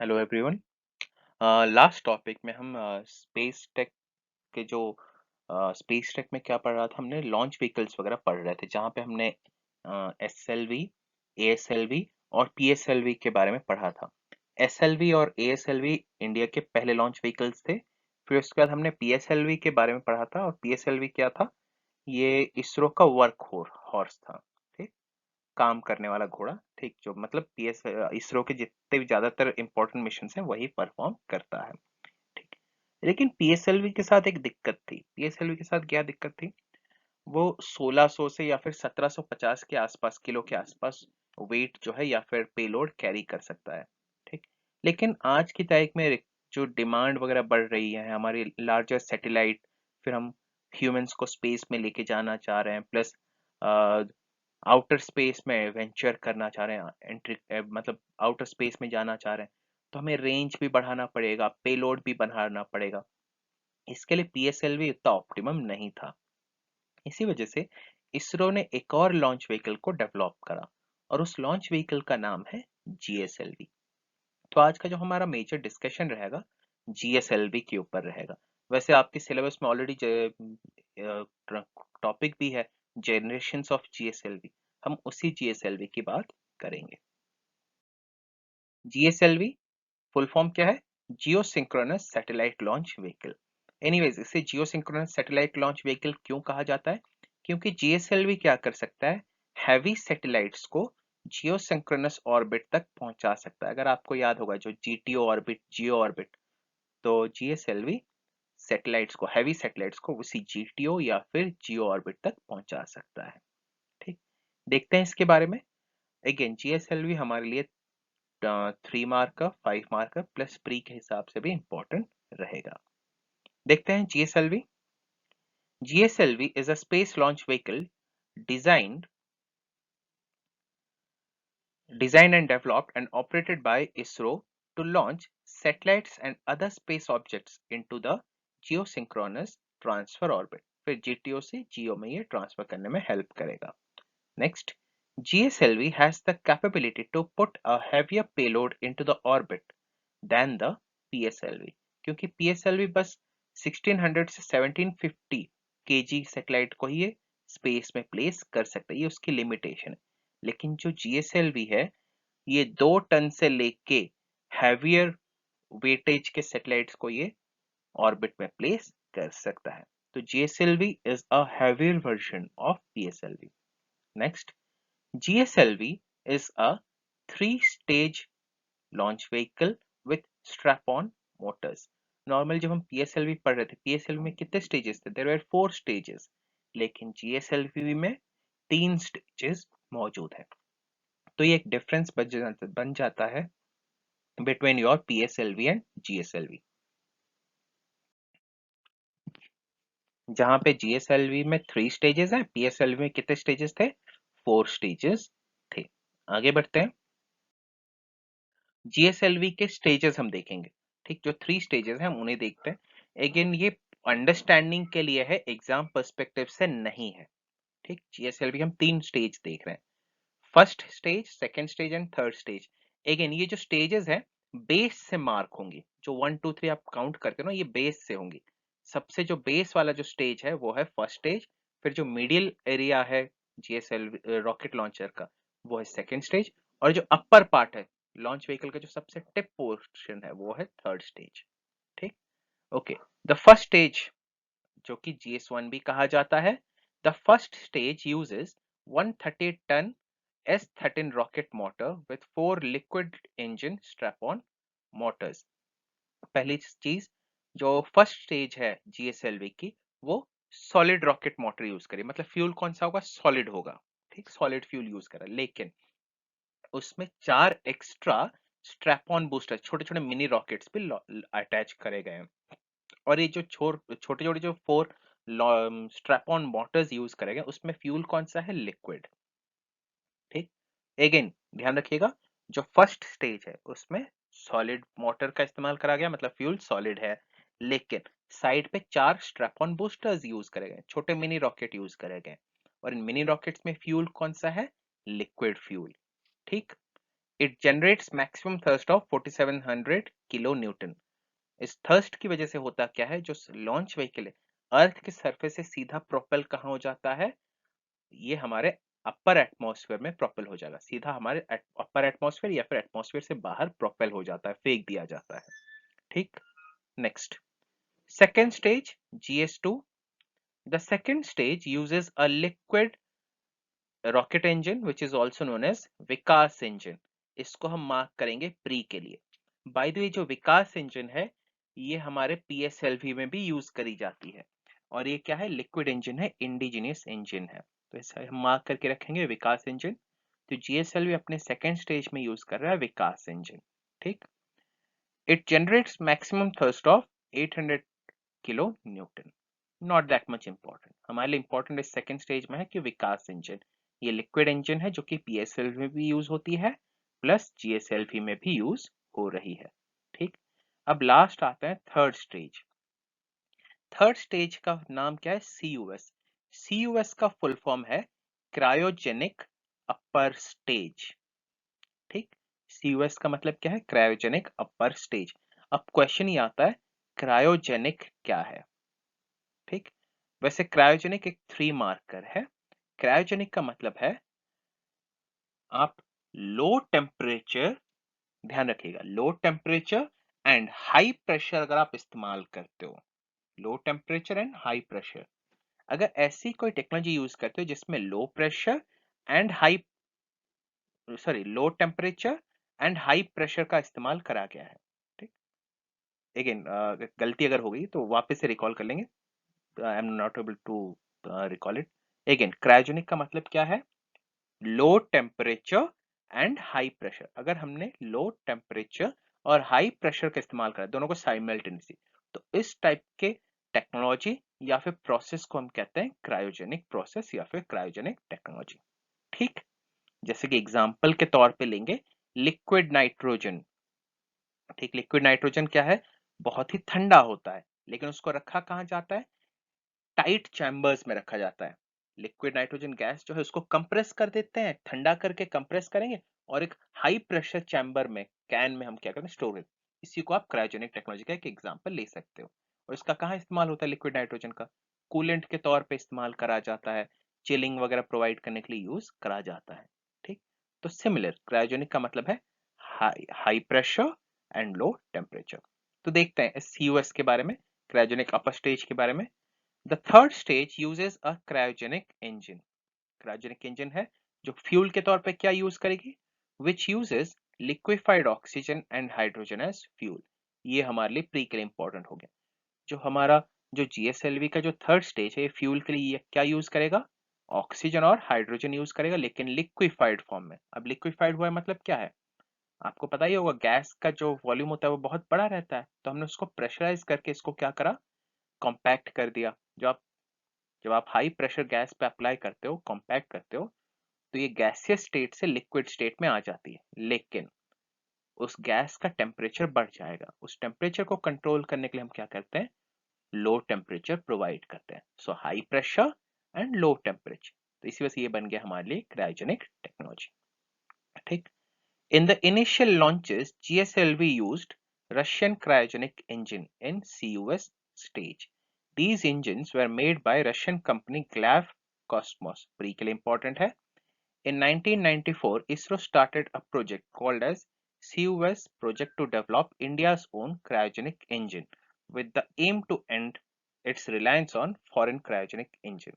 Hello everyone. Last topic में हम space tech के जो स्पेस टेक में क्या पढ़ रहा था, हमने लॉन्च व्हीकल्स वगैरह पढ़ रहे थे, जहाँ पे हमने एसएलवी, एएसएलवी और पीएसएलवी के बारे में पढ़ा था। एसएलवी और एएसएलवी इंडिया के पहले लॉन्च व्हीकल्स थे। फिर उसके बाद हमने पीएसएलवी के बारे में पढ़ा था, और पीएसएलवी क्या था? ये इसरो का वर्क हॉर्स था। ठीक, काम करने वाला घोड़ा। ठीक, जो मतलब इसरो के जितने भी ज्यादातर इंपॉर्टेंट मिशन हैं वही परफॉर्म करता है। ठीक, लेकिन पीएसएलवी के साथ एक दिक्कत थी। पीएसएलवी के साथ क्या दिक्कत थी? वो 1600 से या फिर 1750 के आसपास, किलो के आसपास वेट जो है या फिर पेलोड कैरी कर सकता है। ठीक, लेकिन आज की तारीख में जो डिमांड वगैरह बढ़ रही है, हमारी लार्जर सैटेलाइट, फिर हम ह्यूमंस को स्पेस में लेके जाना चाह रहे हैं, प्लस आउटर स्पेस में वेंचर करना चाह रहे हैं, मतलब आउटर स्पेस में जाना चाह रहे हैं, तो हमें रेंज भी बढ़ाना पड़ेगा, पेलोड भी बढ़ाना पड़ेगा। इसके लिए पीएसएलवी उतना ऑप्टिमम नहीं था। इसी वजह से इसरो ने एक और लॉन्च व्हीकल को डेवलप करा, और उस लॉन्च व्हीकल का नाम है जीएसएलवी। तो आज का जो हमारा मेजर डिस्कशन रहेगा, जीएसएलवी के ऊपर रहेगा। वैसे आपके सिलेबस में ऑलरेडी टॉपिक भी है, जनरेशंस ऑफ जीएसएलवी। हम उसी जीएसएलवी की बात करेंगे। जीएसएलवी फुल फॉर्म क्या है? Geosynchronous satellite launch vehicle. Anyways, इसे geosynchronous satellite launch vehicle क्यों कहा जाता है? क्योंकि जीएसएलवी क्या कर सकता है? हैवी सैटेलाइट्स को जियो सिंक्रोनस ऑर्बिट तक पहुंचा सकता है। अगर आपको याद होगा, जो जीटीओ ऑर्बिट, जियो ऑर्बिट, तो जीएसएलवी सैटेलाइट्स को, हैवी सैटेलाइट्स को उसी जीटीओ या फिर जियो ऑर्बिट तक पहुंचा सकता है। ठीक, देखते हैं इसके बारे में। अगेन, जीएसएलवी हमारे लिए 3 मार्क का, 5 मार्क का प्लस प्री के हिसाब से भी इंपॉर्टेंट रहेगा। देखते हैं GSLV. GSLV is a space launch vehicle designed designed and developed and operated by ISRO to launch satellites and other space objects into the geosynchronous transfer orbit। फिर GTO से जियो में ये ट्रांसफर करने में हेल्प करेगा। Next, GSLV has the capability to put a heavier payload into the orbit than the PSLV, क्योंकि PSLV बस 1600 से 1750 kg सैटेलाइट को ही ये स्पेस में प्लेस कर सकता है, ये उसकी लिमिटेशन है। लेकिन जो GSLV है, ये 2 टन से लेके हैवियर वेटेज के सैटेलाइट्स को ये ऑर्बिट में प्लेस कर सकता है। तो GSLV is a heavier version of PSLV। Next, GSLV is a three-stage launch vehicle with strap-on motors। Normal जब हम PSLV पढ़ रहे थे, PSLV में कितने स्टेजेस थे? देयर वर 4 स्टेजेस, लेकिन GSLV में 3 स्टेजेस मौजूद है। तो ये एक डिफरेंस बन जाता है between your PSLV and GSLV। जहाँ पे GSLV में 3 स्टेजेस है, PSLV में कितने स्टेजेस थे? 4 स्टेजेस थे। आगे बढ़ते हैं। जीएसएलवी के स्टेजेस हम देखेंगे। ठीक, जो 3 स्टेजेस हैं हम उन्हें देखते हैं। अगेन, ये अंडरस्टैंडिंग के लिए है, एग्जाम पर्सपेक्टिव से नहीं है। ठीक, जीएसएलवी हम 3 स्टेज देख रहे हैं, first stage, second stage and third stage. Again, ये जो स्टेजेस है बेस से मार्क होंगी। जो 1 2 3 आप काउंट करते हो ना, ये बेस से होंगी। सबसे जो बेस वाला जो स्टेज है वो है फर्स्ट स्टेज। फिर जो मिडिल एरिया है जीएसएलवी रॉकेट लॉन्चर का, वो है सेकंड स्टेज। और जो अपर पार्ट है लॉन्च व्हीकल का, जो सबसे टिप पोर्शन है, वो है थर्ड स्टेज। ठीक, ओके। द फर्स्ट स्टेज, जो कि GS1 भी कहा जाता है, the first stage uses 130 ton S13 rocket motor with 4 liquid engine strap-on motors। पहली चीज, जो फर्स्ट स्टेज है GSLV की, वो सॉलिड रॉकेट मोटर यूज करी, मतलब फ्यूल कौन सा होगा? सॉलिड होगा। ठीक, सॉलिड फ्यूल यूज करा, लेकिन उसमें 4 एक्स्ट्रा स्ट्रैप ऑन बूस्टर, छोटे छोटे मिनी रॉकेट्स भी अटैच करे गए हैं। और ये जो छोटे छोटे जो 4 स्ट्रैप ऑन मोटर्स यूज करे गए, उसमें फ्यूल कौन सा है? लिक्विड। ठीक, अगेन ध्यान रखिएगा, जो फर्स्ट स्टेज है उसमें सॉलिड मोटर का इस्तेमाल करा गया, मतलब फ्यूल सॉलिड है, लेकिन साइड पे 4 स्ट्रैप ऑन बूस्टर्स यूज करे गए, छोटे मिनी रॉकेट यूज करे गए। और इन मिनी रॉकेट्स में फ्यूल कौन सा है? Liquid fuel. ठीक, it generates maximum thrust of 4700 kilonewton. इस थर्स्ट की वजह से होता क्या है, जो लॉन्च व्हीकल है अर्थ के सरफेस से सीधा प्रोपेल कहाँ हो जाता है, ये हमारे अपर एटमॉस्फेयर में प्रोपेल हो जाएगा, सीधा हमारे अपर एटमॉस्फेयर या फिर एटमॉस्फेयर से बाहर प्रोपेल हो जाता है, फेंक दिया जाता है। ठीक, next second stage GS2। The second stage uses a liquid rocket engine which is also known as Vikas engine. इसको हम मार्क करेंगे प्री के लिए। बाय द वे जो विकास इंजन है ये हमारे PSLV में भी यूज करी जाती है, और ये क्या है, लिक्विड इंजन है, इंडिजिनियस इंजन है, तो इसे हम मार्क करके रखेंगे विकास इंजन। तो GSLV अपने सेकेंड स्टेज में यूज कर रहा है विकास इंजन। ठीक, it generates maximum thrust of 800 kilo newton. Not that much important, हमारे लिए इंपॉर्टेंट इस सेकंड स्टेज में है कि विकास इंजन, ये लिक्विड इंजन है जो कि PSLV में भी यूज होती है प्लस GSLV में भी यूज हो रही है। ठीक, अब लास्ट आता है थर्ड स्टेज। थर्ड स्टेज का नाम क्या है, CUS। CUS का फुल फॉर्म है क्रायोजेनिक अपर स्टेज। ठीक, CUS का मतलब क्या है, क्रायोजेनिक अपर स्टेज। अब क्वेश्चन ये आता है क्रायोजेनिक क्या है। ठीक, वैसे क्रायोजेनिक एक 3 मार्कर है। क्रायोजेनिक का मतलब है आप लो टेम्परेचर, ध्यान रखिएगा, लो टेम्परेचर एंड हाई प्रेशर अगर आप इस्तेमाल करते हो, लो टेम्परेचर एंड हाई प्रेशर, अगर ऐसी कोई टेक्नोलॉजी यूज करते हो जिसमें low pressure and high, sorry, low temperature and high pressure का इस्तेमाल करा गया है। ठीक, अगेन गलती अगर हो गई तो वापस से रिकॉल कर लेंगे, I am not able to recall it. Again cryogenic का मतलब क्या है, low temperature and high pressure. अगर हमने लो टेम्परेचर और हाई प्रेशर का इस्तेमाल करा, दोनों को साइमल्टेनियसली, तो इस टाइप के टेक्नोलॉजी या फिर प्रोसेस को हम कहते हैं क्रायोजेनिक प्रोसेस या फिर क्रायोजेनिक टेक्नोलॉजी। ठीक, जैसे कि एग्जांपल के तौर पे लेंगे लिक्विड नाइट्रोजन। ठीक, लिक्विड नाइट्रोजन क्या है, बहुत ही ठंडा होता है, लेकिन उसको रखा कहाँ जाता है, टाइट चैम्बर्स में रखा जाता है। लिक्विड नाइट्रोजन गैस जो है उसको कंप्रेस कर देते हैं, ठंडा करके कंप्रेस करेंगे और एक हाई प्रेशर चैम्बर में, कैन में हम क्या करते हैं, स्टोर करते हैं। इसी को आप क्रायोजेनिक टेक्नोलॉजी का एक एग्जांपल ले सकते हो। और इसका कहाँ इस्तेमाल होता है, लिक्विड नाइट्रोजन का कूलेंट के तौर पे इस्तेमाल करा जाता है, चिलिंग वगैरह प्रोवाइड करने के लिए यूज करा जाता है। ठीक, तो सिमिलर क्रायोजेनिक का मतलब है high high pressure and low temperature. तो देखते हैं इस CUS के बारे में, क्रायोजेनिक अपर स्टेज के बारे में। The third stage uses a cryogenic engine. Cryogenic engine है जो फ्यूल के तौर पे क्या यूज करेगी, which uses liquefied oxygen and hydrogen as fuel. ये हमारे लिए प्री के लिए इंपॉर्टेंट हो गया। जो हमारा जो GSLV का जो थर्ड स्टेज है, फ्यूल के लिए ये क्या यूज करेगा, ऑक्सीजन और हाइड्रोजन यूज करेगा, लेकिन लिक्विफाइड फॉर्म में। अब लिक्विफाइड हुआ है मतलब क्या है, आपको पता ही होगा, गैस का जो वॉल्यूम होता है वो बहुत बड़ा रहता है, तो हमने उसको प्रेशराइज करके इसको क्या करा, कॉम्पैक्ट कर दिया। जब आप हाई प्रेशर गैस पे अप्लाई करते हो, कॉम्पैक्ट करते हो, तो ये गैसियस स्टेट से लिक्विड स्टेट में आ जाती है, लेकिन उस गैस का टेम्परेचर बढ़ जाएगा। उस टेम्परेचर को कंट्रोल करने के लिए हम क्या करते हैं, लो टेम्परेचर प्रोवाइड करते हैं। So high pressure and low temperature, तो इसी वजह से ये बन गया हमारे लिए क्रायोजेनिक टेक्नोलॉजी। ठीक, in the initial launches GSLV used Russian cryogenic engine in CUS stage. These engines were made by Russian company Glav Cosmos. Pre के लिए important है। In 1994, ISRO started a project called as CUS project to develop India's own cryogenic engine with the aim to end its reliance on foreign cryogenic engine.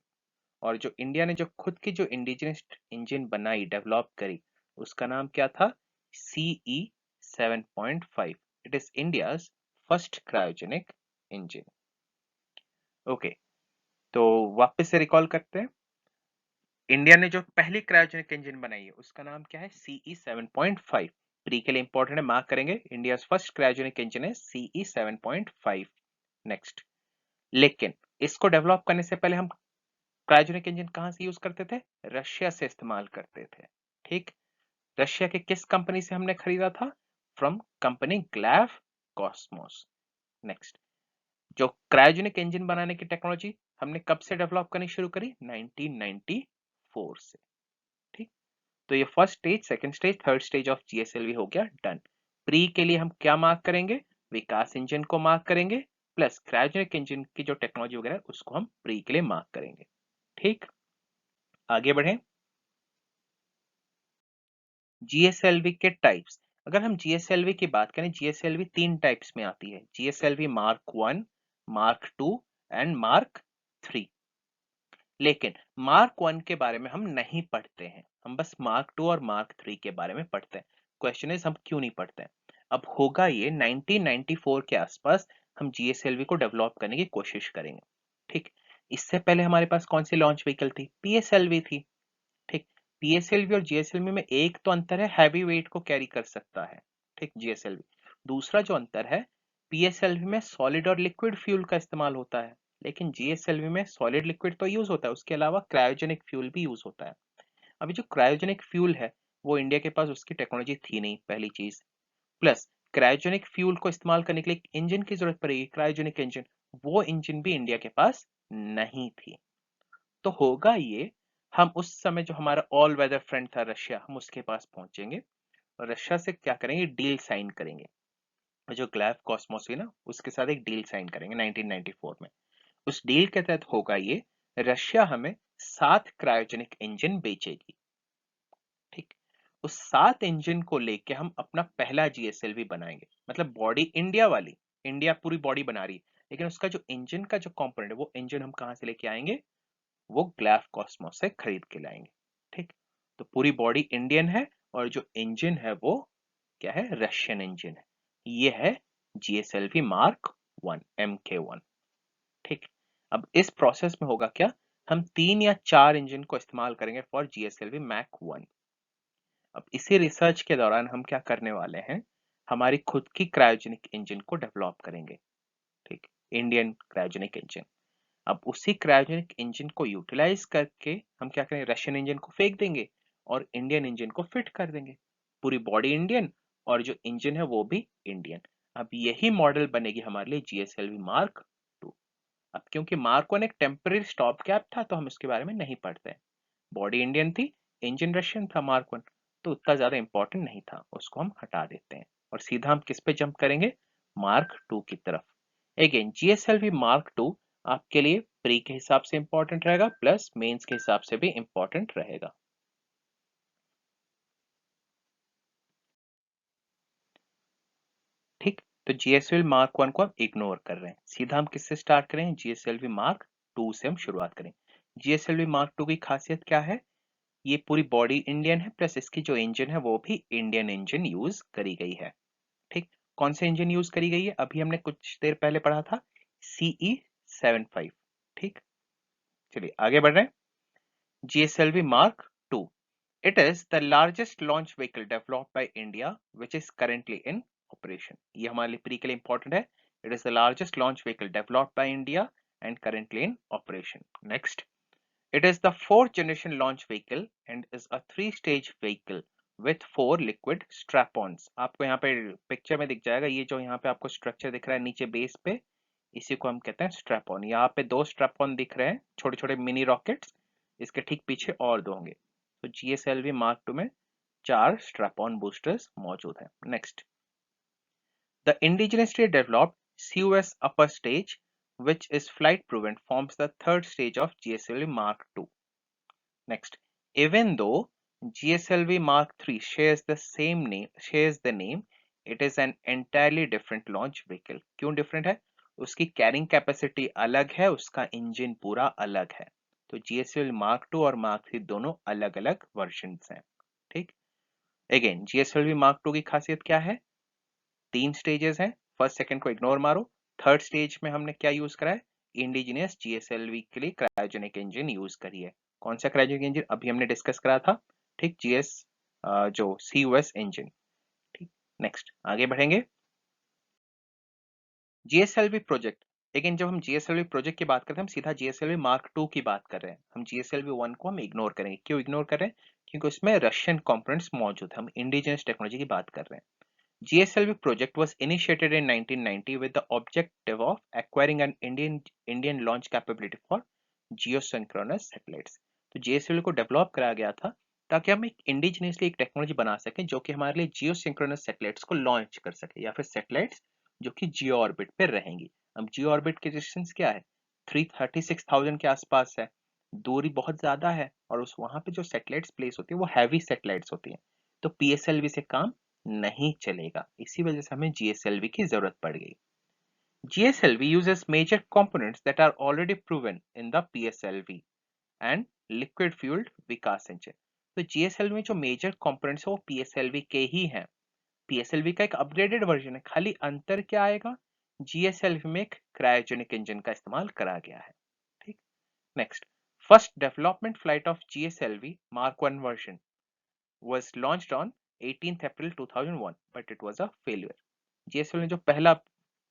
और जो India ने जो खुद की जो इंडिजिनस इंजन बनाई, डेवलप करी, उसका नाम क्या था, CE 7.5। It is India's first cryogenic engine. Okay, तो वापस से रिकॉल करते हैं, इंडिया ने जो पहली क्रायोजेनिक इंजन बनाई है उसका नाम क्या है, CE 7.5। प्री के लिए इंपॉर्टेंट है, मार्क करेंगे, इंडिया फर्स्ट क्रायोजेनिक इंजन है CE 7.5। नेक्स्ट, लेकिन इसको डेवलप करने से पहले हम क्रायोजेनिक इंजन कहां से यूज करते थे, रशिया से इस्तेमाल करते थे। ठीक, रशिया के किस कंपनी से हमने खरीदा था, फ्रॉम कंपनी ग्लैव कॉस्मोस। नेक्स्ट, जो क्रायोजेनिक इंजन बनाने की टेक्नोलॉजी हमने कब से डेवलप करनी शुरू करी, 1994 से। ठीक, तो ये first stage, second stage, third stage of GSLV हो गया डन। प्री के लिए हम क्या मार्क करेंगे? विकास इंजन को मार्क करेंगे, प्लस क्रायोजेनिक इंजन की जो टेक्नोलॉजी वगैरह है उसको हम प्री के लिए मार्क करेंगे। ठीक, आगे बढ़े। जीएसएलवी के टाइप्स, अगर हम जीएसएलवी की बात करें, जीएसएलवी 3 टाइप्स में आती है, GSLV mark 1, mark 2 and mark 3। लेकिन मार्क 1 के बारे में हम नहीं पढ़ते हैं, हम बस मार्क 2 और मार्क 3 के बारे में पढ़ते हैं। क्वेश्चन इज हम क्यों नहीं पढ़ते हैं? अब होगा ये 1994 के आसपास हम जीएसएलवी को डेवलप करने की कोशिश करेंगे। ठीक, इससे पहले हमारे पास कौन सी लॉन्च व्हीकल थी? पीएसएलवी थी। ठीक, पीएसएलवी और जीएसएलवी में एक तो अंतर है, हैवी वेट को कैरी कर सकता है, ठीक, जीएसएलवी। दूसरा जो अंतर है, पीएसएलवी में सॉलिड और लिक्विड फ्यूल का इस्तेमाल होता है, लेकिन जीएसएलवी में सॉलिड लिक्विड तो यूज होता है, उसके अलावा क्रायोजेनिक फ्यूल भी यूज होता है। अभी जो क्रायोजेनिक फ्यूल है वो इंडिया के पास उसकी टेक्नोलॉजी थी नहीं, पहली चीज। प्लस क्रायोजेनिक फ्यूल को इस्तेमाल करने के लिए एक इंजन की जरूरत पड़ेगी, क्रायोजेनिक इंजन, वो इंजन भी इंडिया के पास नहीं थी। तो होगा ये, हम उस समय जो हमारा ऑल वेदर फ्रेंड था रशिया, हम उसके पास पहुंचेंगे और रशिया से क्या करेंगे? डील साइन करेंगे। जो ग्लैफ कॉस्मोस है ना, उसके साथ एक डील साइन करेंगे 1994 में। उस डील के तहत होगा ये, रशिया हमें 7 क्रायोजेनिक इंजन बेचेगी। ठीक, उस 7 इंजन को लेके हम अपना पहला जीएसएलवी बनाएंगे, मतलब बॉडी इंडिया वाली, इंडिया पूरी बॉडी बना रही है, लेकिन उसका जो इंजन का जो कंपोनेंट है वो इंजन हम कहां से लेके आएंगे? वो ग्लैफ कॉस्मोस से खरीद के लाएंगे। ठीक, तो पूरी बॉडी इंडियन है और जो इंजन है वो क्या है? रशियन इंजन है। ये है जीएसएलवी मार्क 1, MK1। ठीक, अब इस प्रोसेस में होगा क्या? हम 3 या 4 इंजन को इस्तेमाल करेंगे फॉर जीएसएलवी मैक 1। अब इसी रिसर्च के दौरान हम क्या करने वाले हैं? हमारी खुद की क्रायोजेनिक इंजन को डेवलप करेंगे। ठीक, इंडियन क्रायोजेनिक इंजन। अब उसी क्रायोजेनिक इंजन को यूटिलाइज करके हम क्या करेंगे? रशियन इंजन को फेंक देंगे और इंडियन इंजन को फिट कर देंगे। पूरी बॉडी इंडियन और जो इंजन है वो भी इंडियन। अब यही मॉडल बनेगी हमारे लिए जीएसएलवी मार्क 2। अब क्योंकि मार्क 1 एक टेम्पररी स्टॉप गैप था तो हम इसके बारे में नहीं पढ़ते हैं। बॉडी इंडियन थी, इंजन रशियन था मार्क 1, तो उतना ज्यादा इंपॉर्टेंट नहीं था, उसको हम हटा देते हैं और सीधा हम किस पे जंप करेंगे? मार्क 2 की तरफ। अगेन जीएसएलवी मार्क 2 आपके लिए प्री के हिसाब से इंपॉर्टेंट रहेगा, प्लस मेंस के हिसाब से भी इंपॉर्टेंट रहेगा। ठीक, तो जीएसएलवी मार्क 1 को हम इग्नोर कर रहे हैं, सीधा हम किससे स्टार्ट करें? जीएसएलवी मार्क 2 से हम शुरुआत करें। जीएसएलवी मार्क 2 की खासियत क्या है? ये पूरी बॉडी इंडियन है, प्लस इसकी जो इंजन है वो भी इंडियन इंजन यूज करी गई है। ठीक, कौन से इंजन यूज करी गई है? अभी हमने कुछ देर पहले पढ़ा था, CE75। ठीक, चलिए आगे बढ़ रहे हैं। GSLV Mark II. It is the largest launch vehicle developed by India, which is currently in operation. ये हमारे लिए प्री के लिए important है। It is the largest launch vehicle developed by India and currently in operation. Next, it is the fourth generation launch vehicle and is a three-stage vehicle with 4 liquid strap-ons. आपको यहाँ पे picture में दिख जाएगा, ये जो यहाँ पे आपको स्ट्रक्चर दिख रहा है नीचे बेस पे, इसी को हम कहते हैं स्ट्रैप ऑन। यहाँ पे 2 स्ट्रैप ऑन दिख रहे हैं, छोटे छोटे मिनी रॉकेट्स, इसके ठीक पीछे और 2 होंगे। तो जीएसएलवी मार्क 2 में 4 स्ट्रैप ऑन बूस्टर्स मौजूद हैं। Next, the indigenously developed CUS upper stage, which is flight proven, forms the third stage of GSLV Mark II. Next, even though GSLV Mark III shares the name, it is an entirely different launch vehicle. क्यों different है? उसकी carrying capacity अलग है, उसका engine पूरा अलग है। तो GSLV Mark II और Mark III दोनों अलग अलग वर्जन्स हैं। ठीक, अगेन GSLV Mark II की खासियत क्या है? 3 स्टेजेस हैं, फर्स्ट सेकंड को इग्नोर मारो। थर्ड स्टेज में हमने क्या यूज करा है? इंडिजिनियस जीएसएलवी के लिए क्रायोजेनिक इंजन यूज करी है। कौन सा क्रायोजेनिक इंजन? अभी हमने डिस्कस करा था। ठीक, जो CUS इंजन। ठीक, नेक्स्ट आगे बढ़ेंगे। जीएसएलवी प्रोजेक्ट, लेकिन जब हम जीएसएलवी प्रोजेक्ट की बात करते हैं हम सीधा जीएसएलवी मार्क 2 की बात कर रहे हैं। हम जीएसएलवी 1 को हम इग्नोर करेंगे। क्यों इग्नोर कर रहे हैं? क्योंकि उसमें रशियन कंपोनेंट्स मौजूद है, हम इंडिजिनस टेक्नोलॉजी की बात कर रहे हैं। GSLV project was initiated in 1990 with the objective of acquiring an Indian launch capability for geosynchronous satellites. तो GSLV को डेवलप कराया गया था ताकि हम एक इंडिजिनियसली एक टेक्नोलॉजी बना सकें जो कि हमारे लिए जियो सिंक्रोनस सैटेलाइट्स को लॉन्च कर सके, या फिर सैटेलाइट्स जो कि जियो ऑर्बिट पे रहेंगी। अब जियो ऑर्बिट की डिस्टेंस क्या है, 336,000 के आसपास है, दूरी बहुत ज्यादा है, और उस वहां पे जो सैटेलाइट्स प्लेस होती है वो हैवी सैटेलाइट्स होती हैं, तो पीएसएलवी से काम नहीं चलेगा। इसी वजह से हमें जीएसएलवी की जरूरत पड़ गई। GSLV uses major components that are already proven in the PSLV and liquid fueled Vikas engine. तो GSLV में जो मेजर कंपोनेंट्स है वो PSLV के ही हैं। PSLV का एक अपग्रेडेड वर्जन है, खाली अंतर क्या आएगा, GSLV में एक क्रायोजेनिक इंजन का इस्तेमाल करा गया है। ठीक, next, first development flight of GSLV Mark 1 version was launched on 18th April 2001 but it was a failure। GSLV ने जो पहला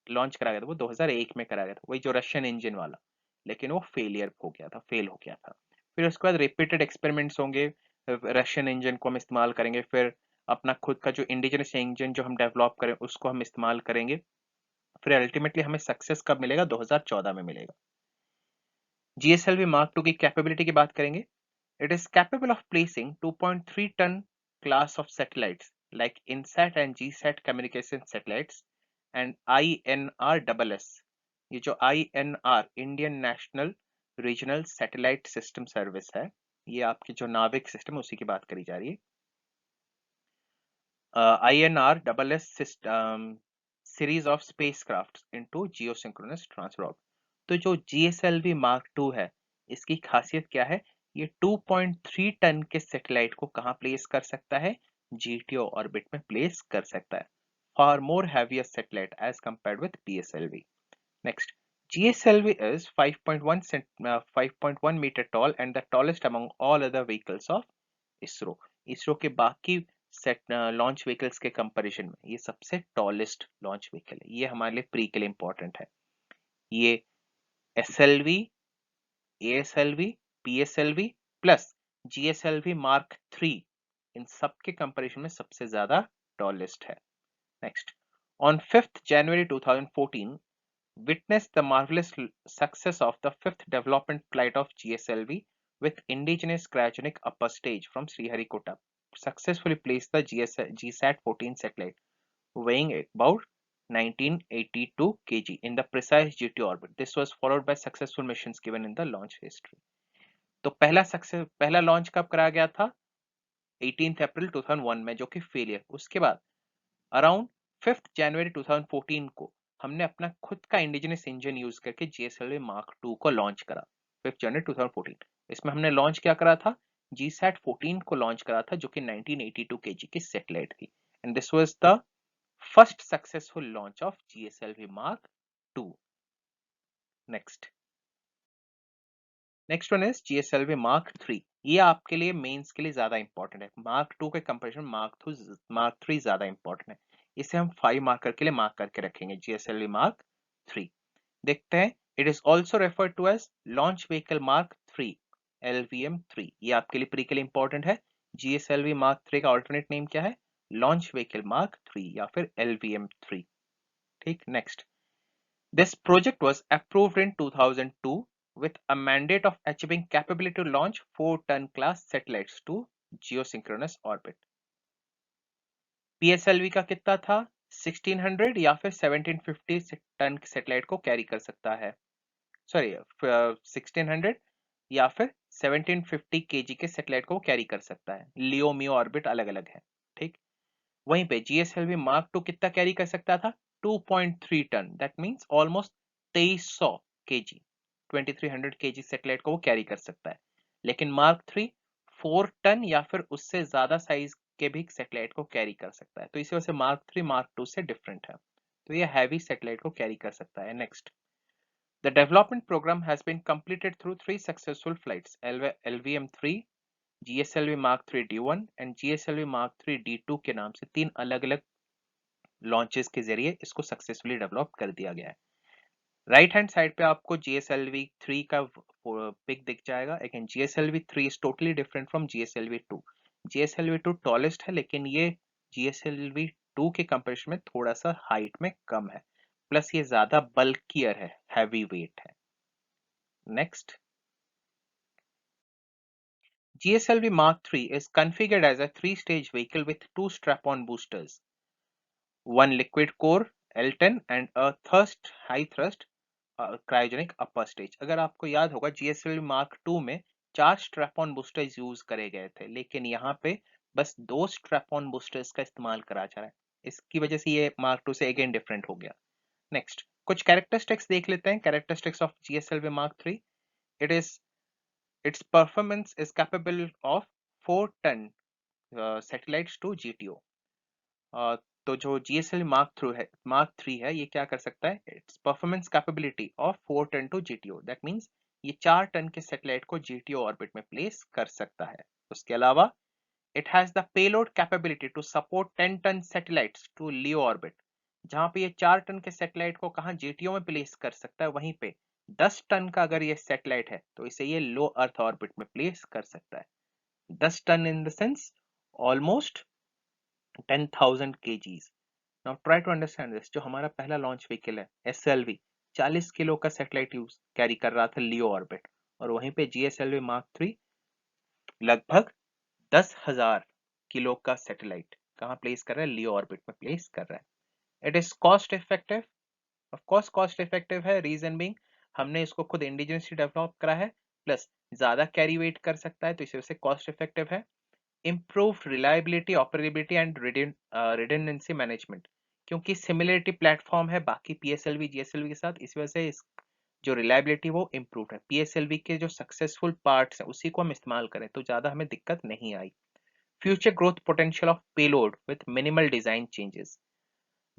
लॉन्च करा गया था वो 2001 में करा गया था, वही जो रशियन इंजन वाला, लेकिन वो फेलियर हो गया था, फेल हो गया था। फिर उसके बाद रिपीटेड एक्सपेरिमेंट्स होंगे, रशियन इंजन को हम इस्तेमाल करेंगे, फिर अपना खुद का जो इंडिजिनस इंजन जो हम डेवलप करें उसको हम इस्तेमाल करेंगे, फिर अल्टीमेटली हमें सक्सेस कब मिलेगा, 2014 में मिलेगा। जीएसएलवी मार्क 2 की कैपेबिलिटी की बात करेंगे। It is capable of placing 2.3 ton class of satellites like INSAT and GSAT communication satellites and INRSS। ये जो INR Indian national regional satellite system service है, ये आपकी जो नाविक सिस्टम है उसी की बात करी जा रही है। INRSS system series of spacecraft into geosynchronous transfer orbit. तो जो GSLV मार्क 2 है, इसकी खासियत क्या है, ये 2.3 टन के सैटेलाइट को कहाँ प्लेस कर सकता है, GTO ऑर्बिट में प्लेस कर सकता है, far more heavier satellite as compared with PSLV। Next, GSLV is 5.1 meter tall and the tallest among all other vehicles of ISRO। ISRO के बाकी सेट लॉन्च व्हीकल्स के कंपैरिजन में ये सबसे टॉलेस्ट लॉन्च व्हीकल है। ये हमारे लिए प्री के लिए इंपॉर्टेंट है। ये SLV, ASLV, PSLV plus GSLV mark 3, इन सब के कंपैरिजन में सबसे ज्यादा टॉलेस्ट है। Next, on 5th January 2014 witnessed the marvelous success of the fifth development flight of GSLV with indigenous cryogenic upper stage from Sriharikota, successfully placed the GSAT-14 satellite, weighing about 1982 kg in the precise GTO orbit. This was followed by successful missions given in the launch history। तो पहला launch कब कराया गया था, 18 अप्रैल 2001 में, जो कि failure. उसके बाद अराउंड 5 जनवरी 2014 को हमने अपना खुद का इंडिजिनस इंजन यूज करके जीएसएलवी मार्क 2 को लॉन्च करा। 5 जनवरी 2014 इसमें हमने लॉन्च क्या करा था, जीसैट 14 को लॉन्च करा था, जो कि 1982 केजी की सैटेलाइट थी, and this was the first successful launch of GSLV mark 2। Next one is GSLV Mark 3। ये आपके लिए मेंस के लिए ज्यादा इंपॉर्टेंट है, मार्क 2 के कंपैरिजन मार्क 3 ज्यादा इंपॉर्टेंट है। इसे हम 5 मार्कर के लिए मार्क करके रखेंगे, जीएसएलवी मार्क 3। देखते हैं, it is also referred to as launch vehicle mark 3, LVM-3। ये आपके लिए प्री के लिए इंपॉर्टेंट है। जीएसएलवी मार्क 3 का ऑल्टरनेट नेम क्या है, लॉन्च व्हीकल मार्क 3 या फिर LVM-3। ठीक, next, this project was approved in 2002 with a mandate of achieving capability to launch 4-ton class satellites to geosynchronous orbit। PSLV का कितना था, 1600 या फिर 1750 टन सैटेलाइट को कैरी कर सकता है, सॉरी 1600 या फिर 1750 केजी के सैटेलाइट को कैरी कर सकता है। लियो मियो ऑर्बिट अलग अलग है। ठीक, वहीं पे जीएसएलवी मार्क 2 कितना कैरी कर सकता था, 2.3 टन, that means almost 2300 KG, 2300 KG satellite को वो कैरी कर सकता है। लेकिन मार्क 3 4 टन या फिर उससे ज्यादा साइज के भी सैटेलाइट को कैरी कर सकता है, तो इसी वजह से मार्क 3 मार्क 2 से डिफरेंट है, तो ये हैवी सैटेलाइट को कैरी कर सकता है। Next, the development programme has been completed through 3 successful flights, LVM-3, GSLV Mark 3 D1 and GSLV Mark 3 D2 के नाम से 3 अलग अलग लॉन्चेस के जरिए इसको सक्सेसफुली डेवलप कर दिया गया है। राइट हैंड साइड पे आपको GSLV 3 का पिक दिख जाएगा। Again GSLV 3 is totally different from GSLV 2। GSLV 2 tallest है, लेकिन ये GSLV 2 के कंपैरिजन में थोड़ा सा हाइट में कम है, प्लस ये ज्यादा बल्कियर है, हैवी वेट है। Next, GSLV Mark III is configured as a three-stage vehicle with two strap-on boosters, one liquid core L10 and a high thrust cryogenic upper stage. अगर आपको याद होगा GSLV Mark II में 4 strap-on boosters use करे गए थे, लेकिन यहाँ पे बस 2 स्ट्रैप-ऑन बूस्टर्स का इस्तेमाल करा जा रहा है। इसकी वजह से ये Mark II से अगेन डिफरेंट हो गया। नेक्स्ट कुछ कैरेक्टरिस्टिक्स देख लेते हैं। Characteristics of GSLV Mark III। It is its performance is capable of 4 ton satellites to GTO। तो जो GSLV Mark III है ये क्या कर सकता है? Its performance capability of 4 ton to GTO। That means ये 4 टन के सैटेलाइट को GTO ऑर्बिट में प्लेस कर सकता है। उसके अलावा it has the payload capability to support 10 ton satellites to LEO orbit. जहां पे ये 4 टन के सैटेलाइट को कहाँ GTO में प्लेस कर सकता है, वहीं पे 10 टन का अगर ये सैटेलाइट है तो इसे ये लो अर्थ ऑर्बिट में प्लेस कर सकता है। 10 ton in the sense almost 10,000 kgs। Now try to understand this. जो हमारा पहला लॉन्च व्हीकल है SLV 40 किलो का सैटेलाइट यूज कैरी कर रहा था लियो ऑर्बिट, और वहीं पे GSLV Mark III लगभग 10,000 किलो का सैटेलाइट कहाँ प्लेस कर रहा है? लियो ऑर्बिट में प्लेस कर रहा है। It is cost effective. Of course cost effective है, रीजन बीइंग हमने इसको खुद इंडिजिनसली डेवलप करा है, प्लस ज्यादा कैरी वेट कर सकता है, तो इस वजह से कॉस्ट इफेक्टिव है। improved reliability, operability and redundancy management, क्योंकि सिमिलरिटी प्लेटफॉर्म है बाकी PSLV GSLV के साथ, इस वजह से जो रिलायबिलिटी वो इम्प्रूव है। PSLV के जो सक्सेसफुल पार्ट्स हैं उसी को हम इस्तेमाल करें तो ज्यादा हमें दिक्कत नहीं आई। Future growth potential of payload with minimal design changes.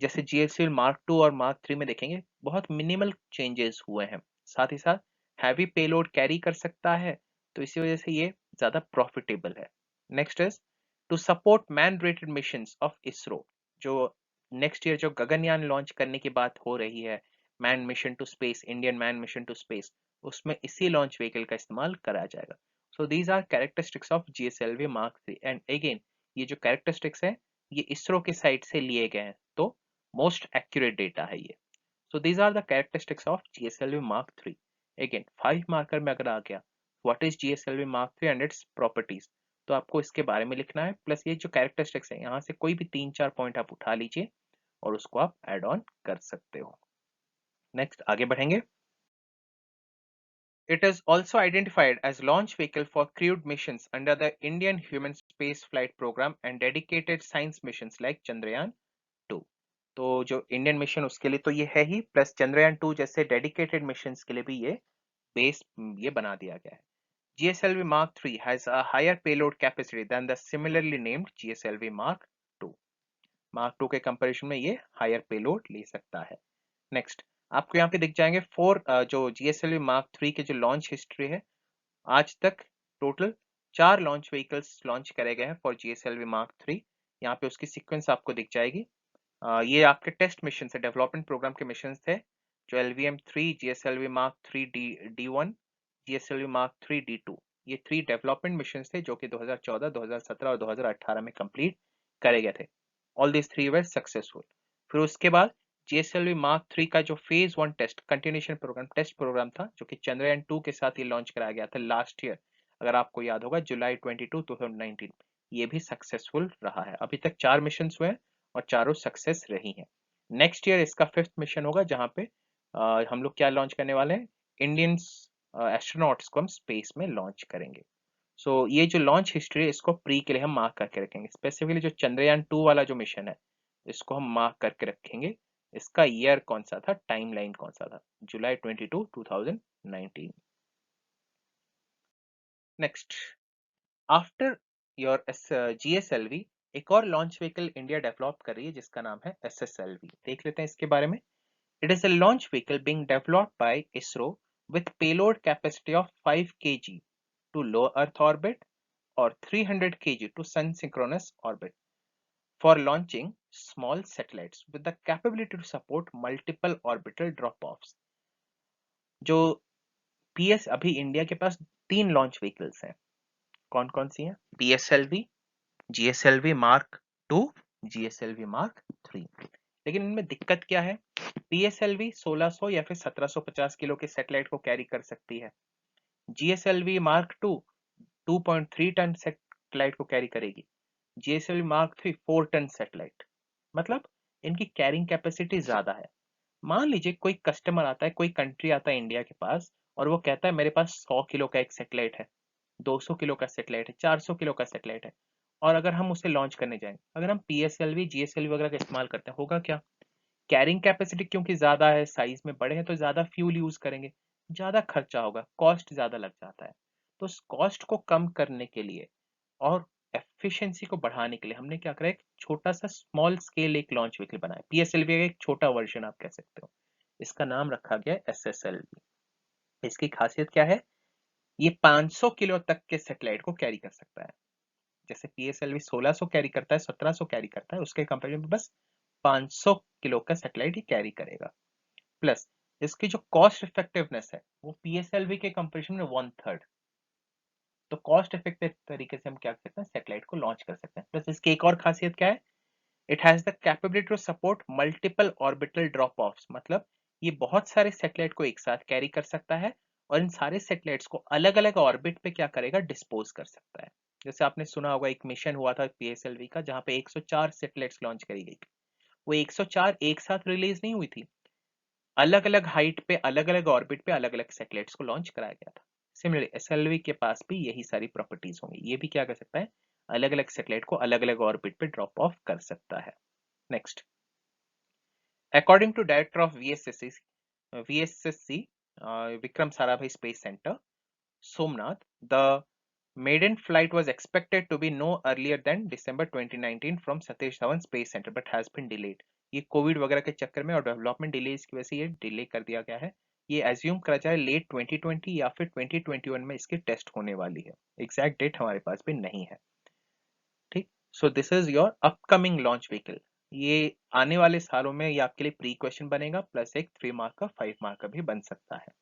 जैसे GSLV Mark II और Mark III में देखेंगे बहुत मिनिमल चेंजेस हुए हैं, साथ ही साथ हैवी पेलोड कैरी कर सकता है, तो इसी वजह से ये ज्यादा प्रॉफिटेबल है। Next is to support man rated missions of ISRO. जो नेक्स्ट ईयर जो गगनयान लॉन्च करने की बात हो रही है, man mission to space, Indian man mission to space, उसमें इसी लॉन्च व्हीकल का इस्तेमाल करा जाएगा। So these are characteristics of GSLV Mark III and again ये जो कैरेक्टरिस्टिक्स है ये इसरो के साइड से लिए गए हैं, तो मोस्ट एक्यूरेट डेटा है ये। So these are the characteristics of GSLV Mark III। Again 5 marker में अगर आ गया what is GSLV Mark III and its properties, तो आपको इसके बारे में लिखना है, प्लस ये जो कैरेक्टरिस्टिक्स है यहाँ से कोई भी 3-4 पॉइंट आप उठा लीजिए और उसको आप ऐड ऑन कर सकते हो। नेक्स्ट आगे बढ़ेंगे। It is also identified as launch vehicle for crewed missions under the Indian Human Space Flight Program and dedicated science missions like Chandrayaan 2। तो जो इंडियन मिशन उसके लिए तो ये है ही, प्लस चंद्रयान 2 जैसे डेडिकेटेड मिशन के लिए भी ये बेस ये बना दिया गया है। GSLV Mark III has a higher payload capacity than the similarly named GSLV Mark II। Mark II के कंपैरिजन में ये हायर पेलोड ले सकता है। नेक्स्ट आपको यहाँ पे दिख जाएंगे 4 जो GSLV Mark III के जो लॉन्च हिस्ट्री है, आज तक टोटल 4 लॉन्च व्हीकल्स लॉन्च करे गए हैं फॉर GSLV Mark III। यहाँ पे उसकी सीक्वेंस आपको दिख जाएगी। ये आपके टेस्ट मिशन है, डेवलपमेंट प्रोग्राम के मिशन थे, जो LVM-3, GSLV Mark III D1, GSLV Mark III D2, ये 3 डेवलपमेंट मिशन थे जो कि 2014, 2017 और 2018 में कंप्लीट करे गए थे। All this 3 were successful. फिर उसके बाद GSLV Mark III का जो phase 1 test continuation programme test programme था, जो कि चंद्रयान 2 के साथ ये लॉन्च कराया गया था लास्ट ईयर, अगर आपको याद होगा जुलाई 22, 2019, ये भी सक्सेसफुल रहा है। अभी तक 4 मिशन हुए हैं और चारों सक्सेस रही हैं। नेक्स्ट ईयर इसका 5th मिशन होगा, जहां पे हम लोग क्या लॉन्च करने वाले हैं, इंडियन एस्ट्रोनॉट्स को हम स्पेस में लॉन्च करेंगे। सो ये जो लॉन्च हिस्ट्री है इसको प्री के लिए हम मार्क करके रखेंगे। स्पेसिफिकली जो चंद्रयान 2 वाला जो मिशन है इसको हम मार्क करके रखेंगे। इसका ईयर कौन सा था, टाइमलाइन कौन सा था, जुलाई 22, 2019। नेक्स्ट आफ्टर योर GSLV एक और लॉन्च व्हीकल इंडिया डेवलप कर रही है जिसका नाम है SSLV। देख लेते हैं इसके बारे में। It is a launch vehicle being developed by ISRO with payload capacity of 5 kg to low earth orbit or 300 kg to sun synchronous orbit for launching small satellites with the capability to support multiple orbital drop-offs। जो PS अभी India के पास 3 launch vehicles हैं, कौन कौन सी हैं? PSLV, GSLV Mark II, GSLV Mark III। लेकिन इनमें दिक्कत क्या है? PSLV 1600 या फिर 1750 किलो के सैटेलाइट को कैरी कर सकती है। GSLV Mark II 2.3 ton satellite को कैरी करेगी। जीएसएलवी मार्क 3 4 टन सैटेलाइट, मतलब इनकी कैरिंग कैपेसिटी ज्यादा है। मान लीजिए कोई कस्टमर आता है, कोई कंट्री आता है इंडिया के पास, और वो कहता है मेरे पास 100 किलो का एक सैटेलाइट है, 200 किलो का सैटेलाइट है, 400 किलो का सैटेलाइट है, और अगर हम उसे लॉन्च करने जाएं, अगर हम पीएसएलवी जीएसएलवी वगैरह का इस्तेमाल करते हैं, होगा क्या? कैरिंग कैपेसिटी क्योंकि ज्यादा है, साइज में बड़े हैं, तो ज्यादा फ्यूल यूज करेंगे, ज्यादा खर्चा होगा, कॉस्ट ज्यादा लग जाता है। तो उस कॉस्ट को कम करने के लिए और एफिशिएंसी को बढ़ाने के लिए हमने क्या करा, एक छोटा सा स्मॉल स्केल एक लॉन्च व्हीकल बनाया, पीएसएलवी का एक छोटा वर्जन आप कह सकते हो। इसका नाम रखा गया एसएसएलवी। इसकी खासियत क्या है? ये 500 किलो तक के सैटेलाइट को कैरी कर सकता है। जैसे पीएसएलवी 1600 कैरी करता है, 1700 कैरी करता है, उसके कंपेरिजन में बस 500 किलो का सैटेलाइट ही कैरी करेगा। प्लस इसकी जो कॉस्ट इफेक्टिवनेस है वो पीएसएलवी के कंपेरिजन में 1/3। तो कॉस्ट इफेक्टिव तरीके से हम क्या कर सकते हैं, सैटेलाइट को लॉन्च कर सकते हैं। प्लस इसकी एक और खासियत क्या है, it has the capability to support multiple orbital drop offs, मतलब ये बहुत सारे सैटेलाइट को एक साथ कैरी कर सकता है, और इन सारे सैटेलाइट्स को अलग अलग ऑर्बिट पे क्या करेगा, डिस्पोज कर सकता है। जैसे आपने सुना होगा एक मिशन हुआ था पीएसएलवी का, जहां पे 104 सैटेलाइट्स लॉन्च करी गई। वो 104 एक साथ रिलीज नहीं हुई थी, अलग अलग हाइट पे, अलग अलग ऑर्बिट पे अलग अलग सैटेलाइट्स को लॉन्च कराया गया था। सिमिलरली एसएलवी के पास भी यही सारी प्रॉपर्टीज होंगी, ये भी क्या कर सकता है, अलग अलग सैटेलाइट को अलग अलग ऑर्बिट पे ड्रॉप ऑफ कर सकता है। Next, according to director of VSSC, Vikram Sarabhai Space Center, Somnath, the maiden flight was expected to be no earlier than December 2019 from Satish Dhawan Space Center, but has been delayed. ये Covid वगैरह के चक्कर में और development delays की वजह से ये डिले कर दिया गया है। ये एज्यूम करा जाए लेट 2020 या फिर 2021 में इसकी टेस्ट होने वाली है। एग्जैक्ट डेट हमारे पास भी नहीं है। ठीक, so this is your upcoming launch vehicle. ये आने वाले सालों में ये आपके लिए प्री क्वेश्चन बनेगा, प्लस एक 3 मार्क का 5 मार्क का भी बन सकता है।